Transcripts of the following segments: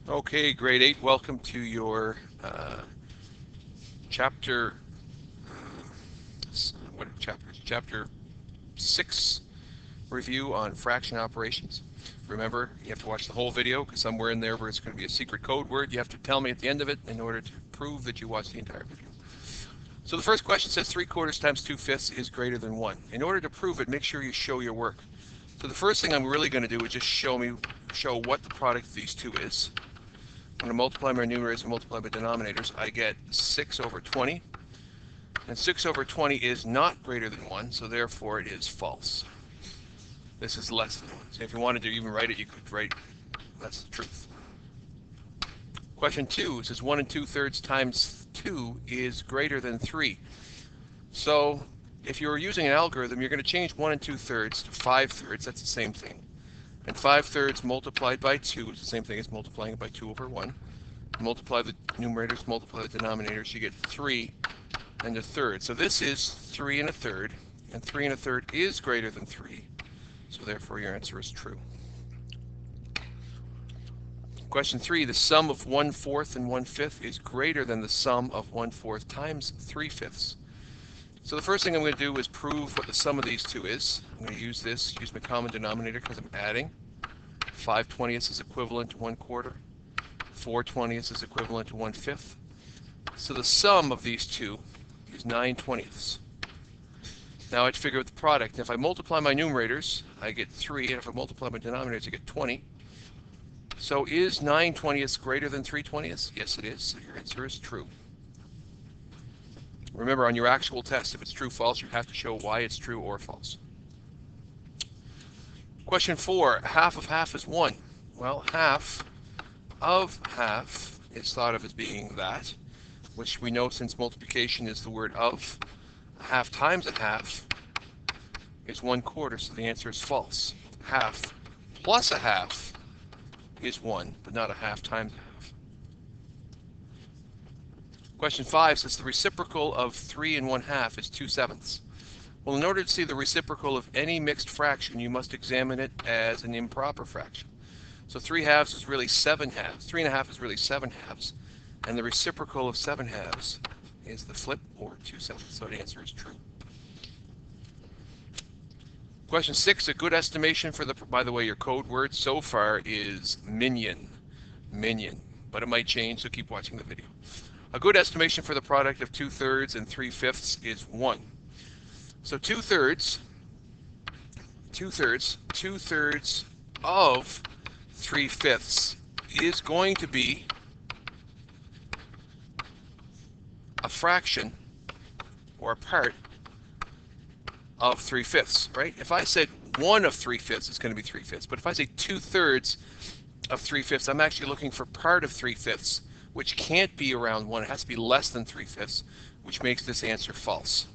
Okay, grade 8, welcome to your chapter, chapter 6 review on fraction operations. Remember, you have to watch the whole video because somewhere in there where it's going to be a secret code word, you have to tell me at the end of it in order to prove that you watched the entire video. So the first question says 3/4 times 2/5 is greater than 1. In order to prove it, make sure you show your work. So the first thing I'm really going to do is just show what the product of these two is. I'm going to multiply my numerators and multiply my denominators. I get 6 over 20. And 6 over 20 is not greater than 1, so therefore it is false. This is less than 1. So if you wanted to even write it, you could write that's the truth. Question 2 says 1 2/3 times 2 is greater than 3. So if you're using an algorithm, you're going to change 1 2/3 to 5/3. That's the same thing. And 5/3 multiplied by 2 is the same thing as multiplying it by 2 over 1. Multiply the numerators, multiply the denominators, you get 3 1/3. So this is 3 1/3, and 3 1/3 is greater than 3. So therefore your answer is true. Question 3, the sum of 1/4 and 1/5 is greater than the sum of 1/4 times 3/5. So the first thing I'm going to do is prove what the sum of these two is. I'm going to use my common denominator because I'm adding. 5/20 is equivalent to 1/4. 4/20 is equivalent to 1/5. So the sum of these two is 9/20. Now I have to figure out the product. And if I multiply my numerators, I get 3, and if I multiply my denominators, I get 20. So is 9/20 greater than 3/20? Yes, it is. So your answer is true. Remember, on your actual test, if it's true, false, you have to show why it's true or false. Question 4, half of half is 1. Well, half of half is thought of as being that, which we know since multiplication is the word of. Half times a half is 1/4, so the answer is false. Half plus a half is 1, but not a half times a half. Question 5 says the reciprocal of 3 1/2 is 2/7. Well, in order to see the reciprocal of any mixed fraction, you must examine it as an improper fraction. So 3/2 is really 7/2. 3 1/2 is really 7/2. And the reciprocal of 7/2 is the flip, or 2/7. So the answer is true. Question 6, a good estimation for the, by the way, your code word so far is minion. Minion. But it might change, so keep watching the video. A good estimation for the product of 2/3 and 3/5 is 1. So 2/3 of 3/5 is going to be a fraction or a part of 3/5, right? If I said 1 of 3/5, it's going to be 3/5. But if I say 2/3 of 3/5, I'm actually looking for part of 3/5, which can't be around 1. It has to be less than 3/5, which makes this answer false.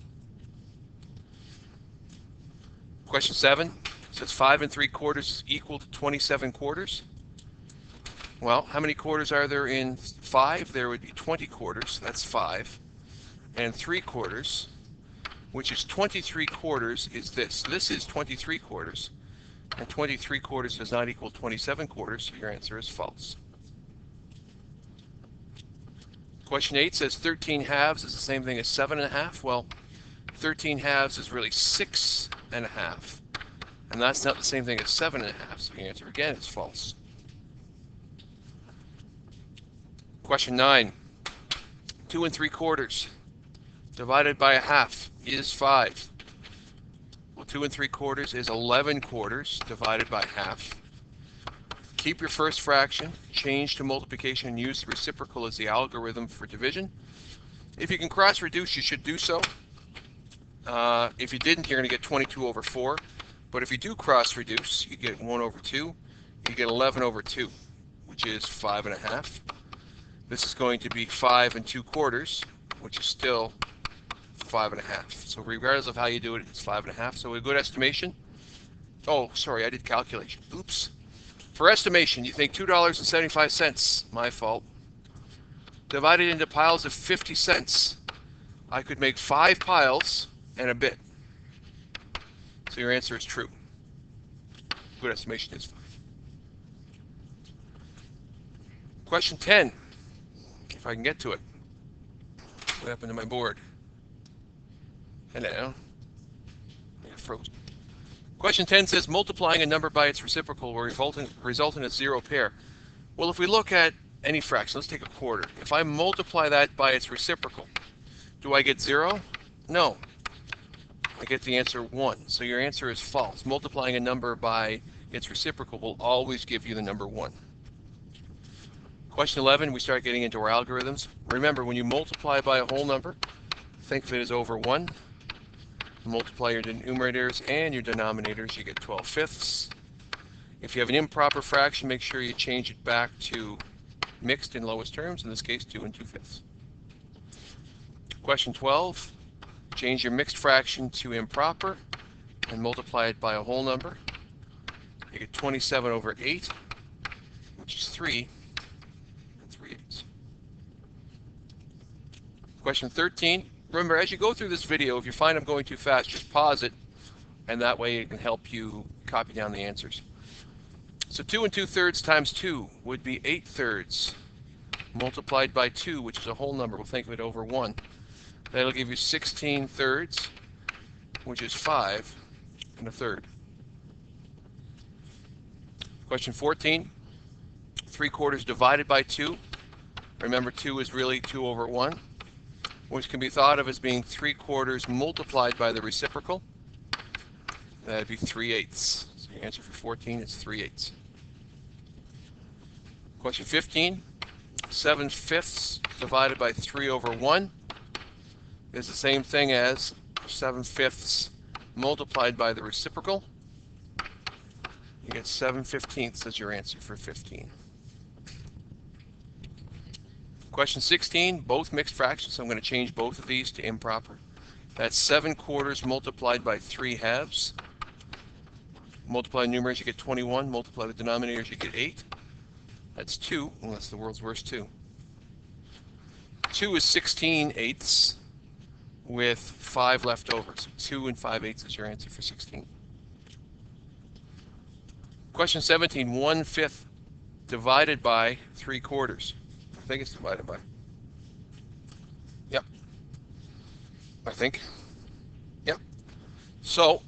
Question 7 says 5 3/4 is equal to 27/4. Well, how many quarters are there in 5? There would be 20/4. That's 5. And 3/4, which is 23/4, is this. This is 23/4. And 23/4 does not equal 27/4, so your answer is false. Question 8 says 13/2 is the same thing as 7/2. Well, 13/2 is really 6/2. And that's not the same thing as 7/2, so your answer again is false. Question 9, 2 3/4 divided by a half is 5. Well, 2 3/4 is 11/4 divided by half. Keep your first fraction, change to multiplication, and use the reciprocal as the algorithm for division. If you can cross-reduce, you should do so. If you didn't, you're going to get 22 over 4. But if you do cross-reduce, you get 1 over 2. You get 11 over 2, which is 5/2. This is going to be 5 2/4, which is still 5/2. So regardless of how you do it, it's 5/2. So a good estimation. Oh, sorry, I did calculation. Oops. For estimation, you think $2.75. My fault. Divided into piles of 50 cents. I could make 5 piles and a bit. So your answer is true. Good estimation is 5. Question 10, if I can get to it. What happened to my board? Hello. Yeah, frozen. Question 10 says multiplying a number by its reciprocal will result in a zero pair. Well, if we look at any fraction, let's take a quarter. If I multiply that by its reciprocal, do I get 0? No. I get the answer 1. So your answer is false. Multiplying a number by its reciprocal will always give you the number 1. Question 11, we start getting into our algorithms. Remember, when you multiply by a whole number, think of it as over 1. Multiply your numerators and your denominators, you get 12/5. If you have an improper fraction, make sure you change it back to mixed in lowest terms, in this case 2 2/5. Question 12, change your mixed fraction to improper and multiply it by a whole number. You get 27/8, which is 3 3/8. Question 13. Remember, as you go through this video, if you find I'm going too fast, just pause it, and that way it can help you copy down the answers. So 2 2/3 times 2 would be 8/3 multiplied by 2, which is a whole number. We'll think of it over 1. That'll give you 16/3, which is 5 1/3. Question 14. 3/4 divided by 2. Remember, 2 is really 2 over 1. Which can be thought of as being 3/4 multiplied by the reciprocal. That'd be 3/8. So your answer for 14 is 3/8. Question 15. 7/5 divided by 3 over 1 is the same thing as 7/5 multiplied by the reciprocal. You get 7/15 as your answer for 15. Question 16, both mixed fractions, so I'm going to change both of these to improper. That's 7/4 multiplied by 3/2. Multiply the numerators, you get 21. Multiply the denominators, you get 8. That's 2, well, that's the world's worst 2. 2 is 16/8 with 5 left over. So 2 5/8 is your answer for 16. Question 17, 1/5 divided by 3/4. I think it's divided by. Yep. I think. Yep. So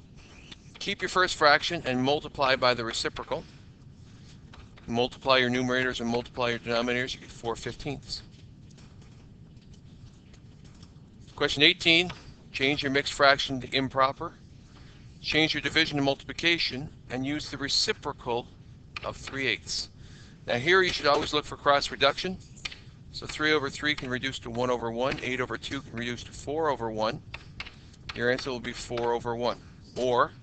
keep your first fraction and multiply by the reciprocal. Multiply your numerators and multiply your denominators, you get 4/15. Question 18, change your mixed fraction to improper. Change your division to multiplication and use the reciprocal of 3/8. Now here you should always look for cross reduction. So 3 over 3 can reduce to 1 over 1. 8 over 2 can reduce to 4 over 1. Your answer will be 4 over 1. Or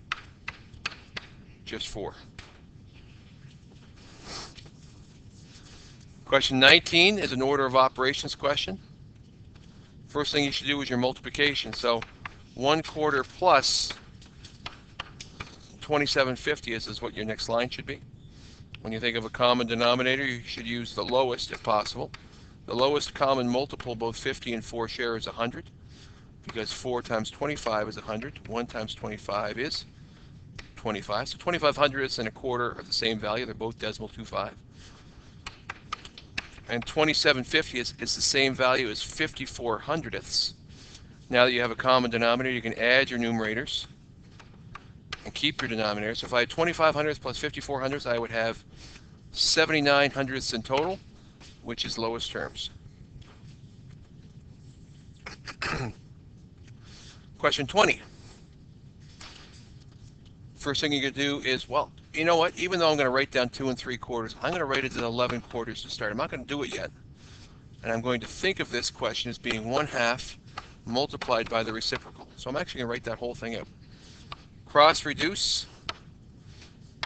just 4. Question 19 is an order of operations question. First thing you should do is your multiplication. So 1/4 plus 27/50 is what your next line should be. When you think of a common denominator, you should use the lowest if possible. The lowest common multiple, both 50 and 4 share, is 100, because 4 times 25 is 100. 1 times 25 is 25. So 25/100ths and 1/4 are the same value. They're both decimal 25. And 27/50 is the same value as 54/100ths. Now that you have a common denominator, you can add your numerators and keep your denominators. So if I had 25/100ths plus 54/100ths, I would have 79/100ths in total, which is lowest terms. Question 20. First thing you can do is, well, you know what? Even though I'm going to write down 2 3/4, I'm going to write it as 11/4 to start. I'm not going to do it yet. And I'm going to think of this question as being 1/2 multiplied by the reciprocal. So I'm actually going to write that whole thing out. Cross reduce.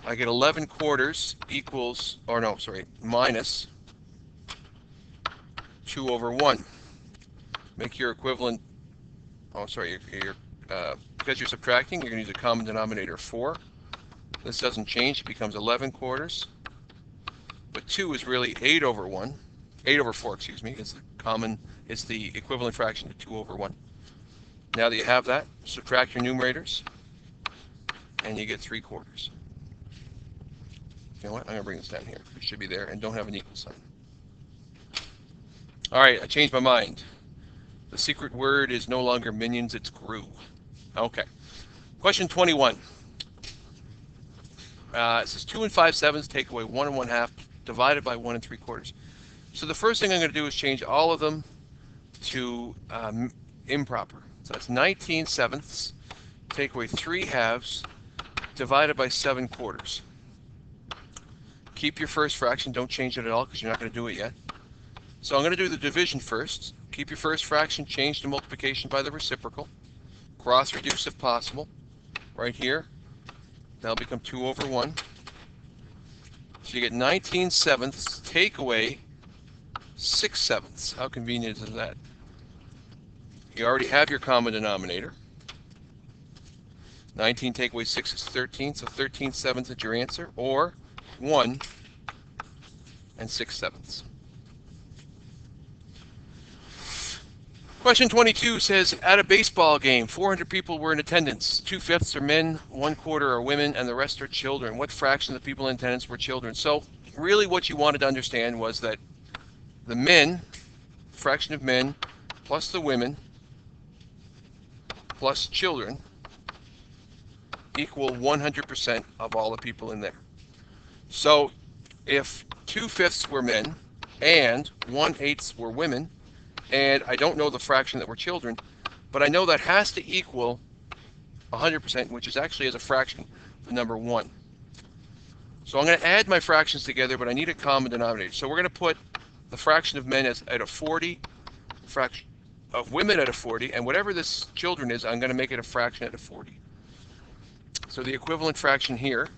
I get 11/4 equals, or no, sorry, minus 2 over 1. Make your equivalent, oh, sorry, because you're subtracting, you're going to use a common denominator of 4. This doesn't change, it becomes 11/4. But 2 is really 8 over 1. 8 over 4, excuse me, is the common, it's the equivalent fraction to 2 over 1. Now that you have that, subtract your numerators, and you get 3/4. You know what? I'm going to bring this down here. It should be there, and don't have an equal sign. All right, I changed my mind. The secret word is no longer minions, it's grew. Okay. Question 21. It says 2 and 5/7 take away 1 1/2 divided by 1 3/4. So the first thing I'm going to do is change all of them to improper. So that's 19/7 take away 3/2 divided by 7/4. Keep your first fraction, don't change it at all because you're not going to do it yet. So I'm going to do the division first. Keep your first fraction, change to multiplication by the reciprocal. Cross reduce if possible. Right here, that'll become 2 over 1. So you get 19/7 take away 6/7. How convenient is that? You already have your common denominator. 19 take away 6 is 13, so 13/7 is your answer, or 1 6/7. Question 22 says, at a baseball game, 400 people were in attendance. 2/5 are men, 1/4 are women, and the rest are children. What fraction of the people in attendance were children? So really what you wanted to understand was that the men, fraction of men, plus the women, plus children, equal 100% of all the people in there. So if 2/5 were men and 1/8 were women, and I don't know the fraction that were children, but I know that has to equal 100%, which is actually as a fraction, the number 1. So I'm going to add my fractions together, but I need a common denominator. So we're going to put the fraction of men as at a 40, fraction of women at a 40, and whatever this children is, I'm going to make it a fraction at a 40. So the equivalent fraction here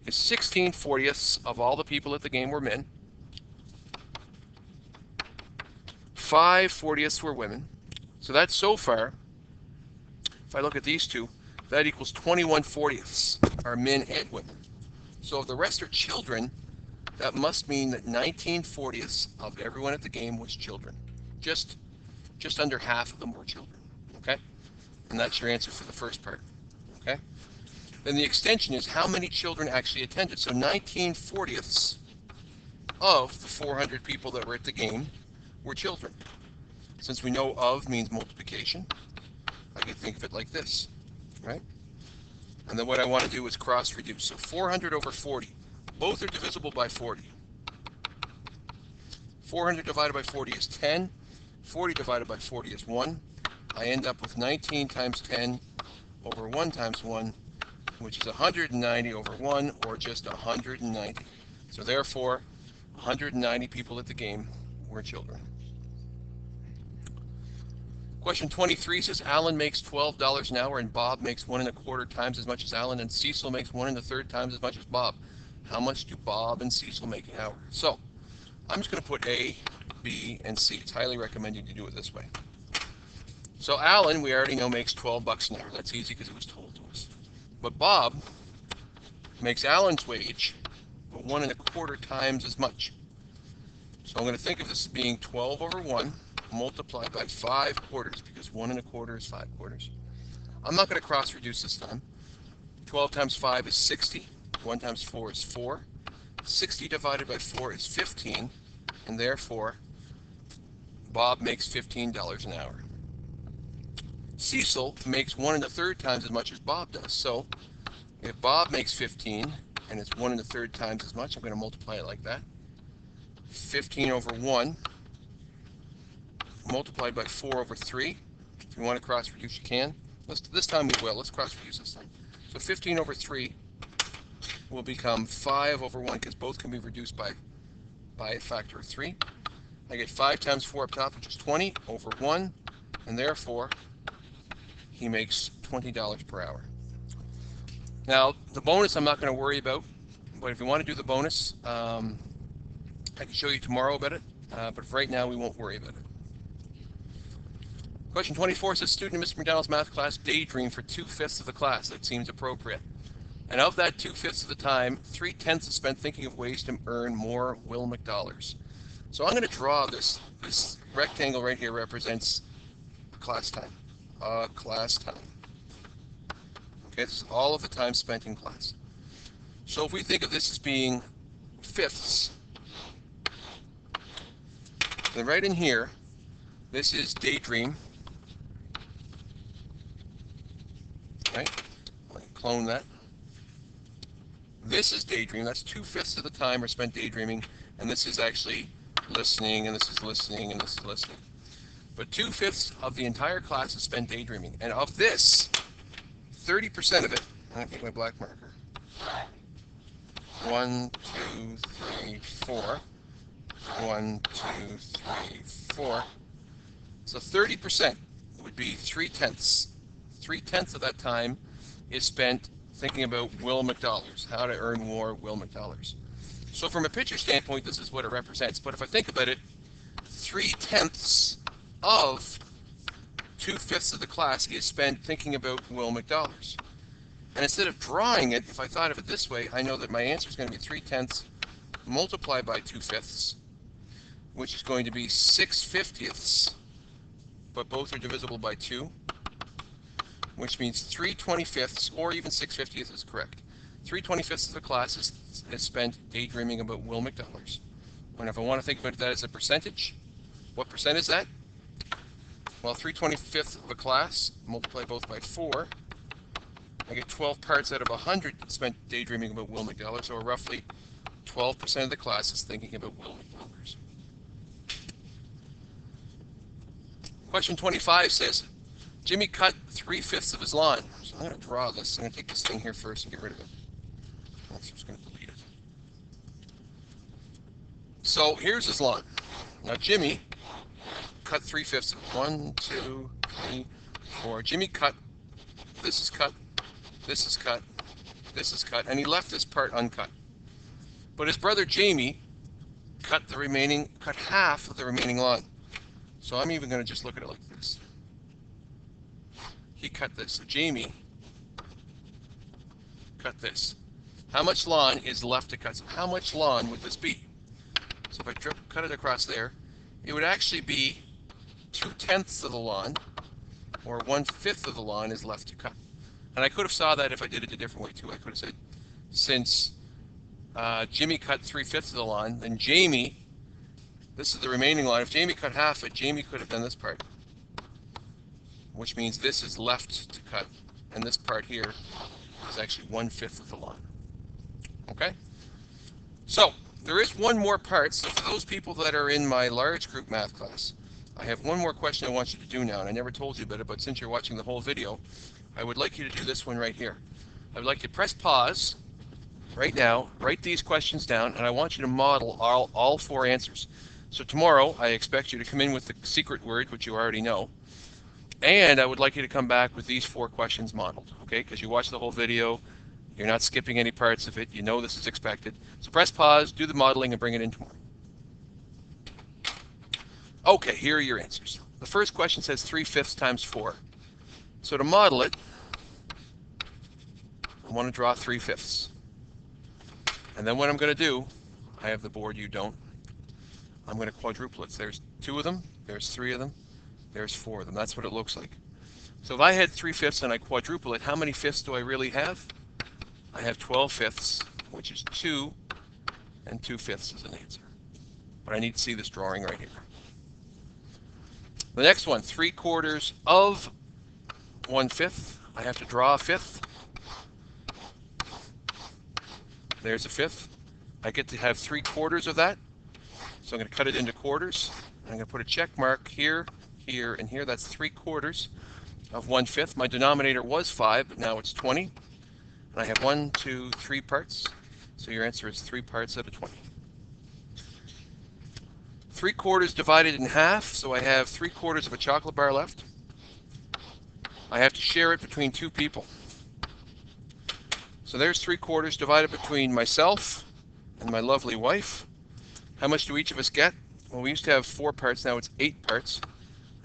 is 16/40 of all the people at the game were men. 5/40 were women. So that's so far, if I look at these two, that equals 21/40 are men and women. So if the rest are children, that must mean that 19/40 of everyone at the game was children. Just under half of them were children. Okay? And that's your answer for the first part. Okay? Then the extension is how many children actually attended. So 19/40 of the 400 people that were at the game were children. Since we know of means multiplication, I can think of it like this, right? And then what I want to do is cross reduce. So 400 over 40. Both are divisible by 40. 400 divided by 40 is 10. 40 divided by 40 is 1. I end up with 19 times 10 over 1 times 1, which is 190 over 1, or just 190. So therefore, 190 people at the game were children. Question 23 says, Alan makes $12 an hour and Bob makes 1 1/4 times as much as Alan, and Cecil makes 1 1/3 times as much as Bob. How much do Bob and Cecil make an hour? So I'm just going to put A, B, and C. It's highly recommended you do it this way. So Alan, we already know, makes $12 an hour. That's easy because it was told to us. But Bob makes Alan's wage, but 1 1/4 times as much. So I'm going to think of this as being 12 over 1 multiplied by 5/4, because 1 1/4 is 5/4. I'm not going to cross reduce this time. 12 times 5 is 60. 1 times 4 is 4. 60 divided by 4 is 15, and therefore Bob makes $15 an hour. Cecil makes 1 1/3 times as much as Bob does. So if Bob makes 15 and it's 1 1/3 times as much, I'm going to multiply it like that. 15 over 1 multiplied by 4 over 3. If you want to cross reduce, you can. This time we will. Let's cross reduce this time. So 15 over 3 will become 5 over 1, because both can be reduced by a factor of 3. I get 5 times 4 up top, which is 20 over 1, and therefore he makes $20 per hour. Now, the bonus I'm not going to worry about, but if you want to do the bonus, I can show you tomorrow about it, but right now we won't worry about it. Question 24 says, student in Mr. McDonald's math class daydream for 2/5 of the class. That seems appropriate. And of that 2/5 of the time, 3/10 is spent thinking of ways to earn more Will McDollars. So I'm going to draw this. This rectangle right here represents class time. Class time. Okay, this is all of the time spent in class. So if we think of this as being fifths, Then right in here, this is Daydream. Right? I'm going to clone that. This is Daydream. That's 2/5 of the time are spent daydreaming, and this is actually listening, and this is listening, and this is listening. But 2/5 of the entire class is spent daydreaming, and of this, 30% of it. I'll take my black marker. 1, 2, 3, 4. 1, 2, 3, 4. So 30% would be 3/10. 3/10 of that time is spent thinking about Will McDollars, how to earn more Will McDollars. So from a pitcher standpoint, this is what it represents. But if I think about it, 3/10 of 2/5 of the class is spent thinking about Will McDollars. And instead of drawing it, if I thought of it this way, I know that my answer is going to be 3/10 multiplied by 2/5, which is going to be 6/50, but both are divisible by 2, which means 3/25, or even 6/50 is correct. 3/25 of the class is spent daydreaming about Will McDollars. And if I want to think about that as a percentage, what percent is that? Well, 3/25 of a class, multiply both by 4, I get 12 parts out of 100 spent daydreaming about Will McDollars, or roughly 12% of the class is thinking about Will McDollars. Question 25 says, Jimmy cut 3/5 of his lawn. So I'm going to draw this. I'm going to take this thing here first and get rid of it. I'm just going to delete it. So here's his lawn. Now Jimmy cut 3/5. 1, 2, 3, 4. Jimmy cut. This is cut. This is cut. This is cut. And he left this part uncut. But his brother Jamie cut half of the remaining lawn. So I'm even going to just look at it like this. He cut this. So Jamie cut this. How much lawn is left to cut? So how much lawn would this be? So if I cut it across there, it would actually be 2/10 of the lawn, or 1/5 of the lawn is left to cut. And I could have saw that if I did it a different way too. I could have said, since Jimmy cut 3/5 of the lawn, then Jamie, this is the remaining lawn. If Jamie cut half it, Jamie could have done this part, which means this is left to cut, and this part here is actually 1/5 of the lawn. Okay? So there is one more part. So for those people that are in my large group math class, I have one more question I want you to do now, and I never told you about it, but since you're watching the whole video, I would like you to do this one right here. I would like you to press pause right now, write these questions down, and I want you to model all 4 answers. So tomorrow, I expect you to come in with the secret word, which you already know, and I would like you to come back with these 4 questions modeled, okay? Because you watched the whole video, you're not skipping any parts of it, you know this is expected. So press pause, do the modeling, and bring it in tomorrow. Okay, here are your answers. The first question says 3/5 times 4. So to model it, I want to draw 3/5. And then what I'm going to do, I have the board, you don't. I'm going to quadruple it. So there's 2 of them, there's 3 of them, there's 4 of them. That's what it looks like. So if I had 3/5 and I quadruple it, how many fifths do I really have? I have 12/5, which is 2, and 2/5 is an answer. But I need to see this drawing right here. The next one, 3/4 of 1/5. I have to draw a fifth. There's a fifth. I get to have 3/4 of that. So I'm going to cut it into quarters. I'm going to put a check mark here, here, and here. That's 3/4 of 1/5. My denominator was 5, but now it's 20. And I have 1, 2, 3 parts. So your answer is 3 parts out of 20. 3/4 divided in half. So I have 3/4 of a chocolate bar left. I have to share it between 2 people. So there's 3/4 divided between myself and my lovely wife. How much do each of us get? Well, we used to have 4 parts, now it's 8 parts.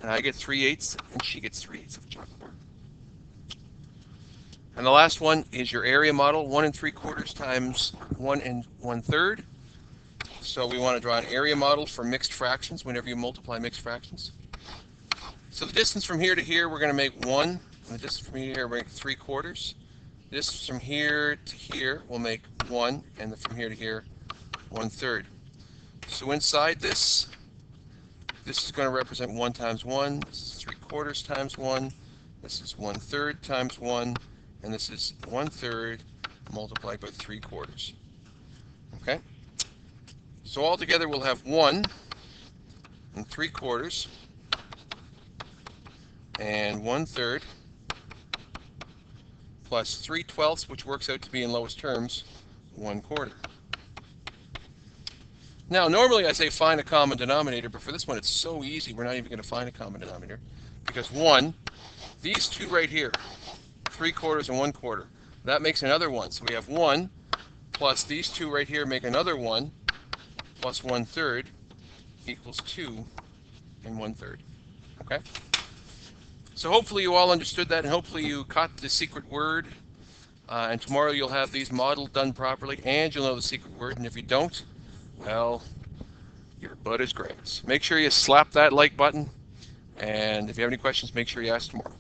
And I get 3/8, and she gets 3/8 of a chocolate bar. And the last one is your area model, 1 3/4 times 1 1/3. So we want to draw an area model for mixed fractions whenever you multiply mixed fractions. So the distance from here to here, we're going to make 1. And the distance from here to here, we're going to make 3/4. The distance from here to here, we'll make 1. And from here to here, 1/3. So inside this, this is going to represent 1 times 1. This is 3/4 times 1. This is 1/3 times 1. And this is 1/3 multiplied by 3/4. Okay? So altogether we'll have 1 3/4 and 1/3 plus 3/12, which works out to be in lowest terms 1/4. Now, normally I say find a common denominator, but for this one it's so easy, we're not even going to find a common denominator. Because 1, these two right here, 3/4 and 1/4, that makes another 1. So we have 1 plus these two right here make another 1 plus 1/3 equals 2 and 1/3. Okay? So hopefully you all understood that, and hopefully you caught the secret word. And tomorrow you'll have these modeled done properly, and you'll know the secret word. And if you don't, well, your butt is grass. Make sure you slap that like button, and if you have any questions, make sure you ask tomorrow.